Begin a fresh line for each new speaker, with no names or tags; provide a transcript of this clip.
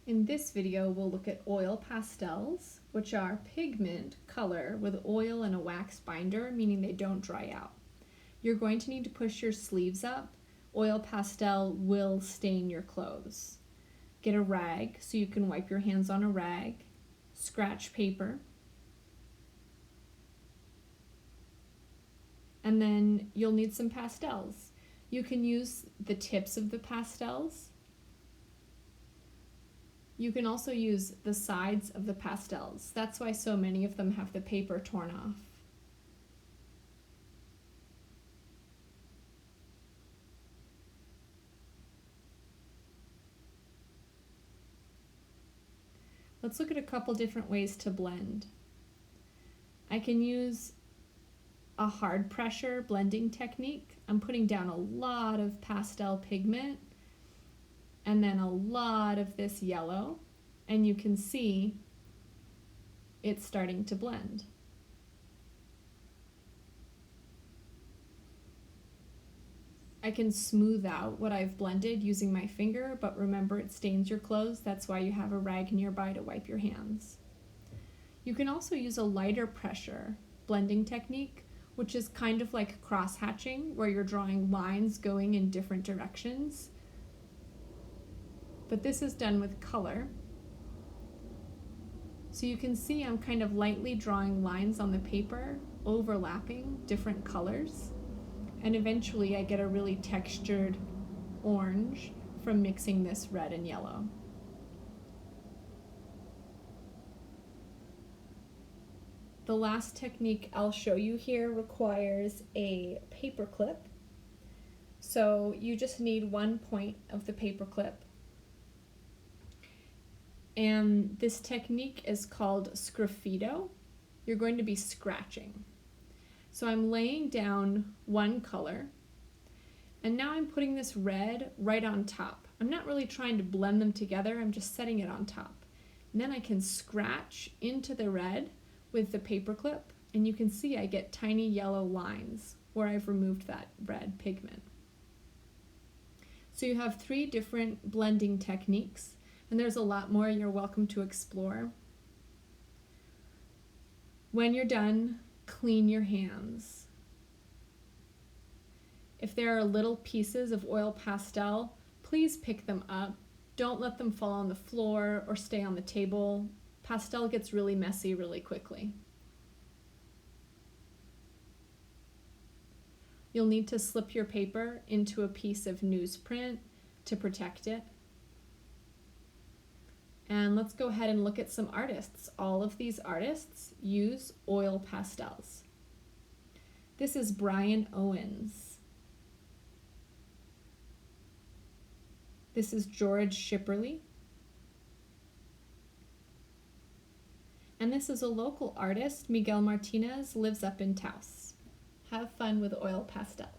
In this video, we'll look at oil pastels, which are pigment color with oil and a wax binder, meaning they don't dry out. You're going to need to push your sleeves up. Oil pastel will stain your clothes. Get a rag so you can wipe your hands on a rag, scratch paper, and then you'll need some pastels. You can use the tips of the pastels. You can also use the sides of the pastels. That's why so many of them have the paper torn off. Let's look at a couple different ways to blend. I can use a hard pressure blending technique. I'm putting down a lot of pastel pigment and then a lot of this yellow, and you can see it's starting to blend. I can smooth out what I've blended using my finger, but remember it stains your clothes. That's why you have a rag nearby to wipe your hands. You can also use a lighter pressure blending technique, which is kind of like cross-hatching, where you're drawing lines going in different directions. But this is done with color. So you can see I'm kind of lightly drawing lines on the paper, overlapping different colors. And eventually I get a really textured orange from mixing this red and yellow. The last technique I'll show you here requires a paper clip. So you just need one point of the paper clip. And this technique is called sgraffito. You're going to be scratching. So I'm laying down one color, and now I'm putting this red right on top. I'm not really trying to blend them together, I'm just setting it on top. And then I can scratch into the red with the paper clip, and you can see I get tiny yellow lines where I've removed that red pigment. So you have 3 different blending techniques, and there's a lot more you're welcome to explore. When you're done, clean your hands. If there are little pieces of oil pastel, please pick them up. Don't let them fall on the floor or stay on the table. Pastel gets really messy really quickly. You'll need to slip your paper into a piece of newsprint to protect it. And let's go ahead and look at some artists. All of these artists use oil pastels. This is Brian Owens. This is George Shipperly. And this is a local artist, Miguel Martinez, lives up in Taos. Have fun with oil pastels.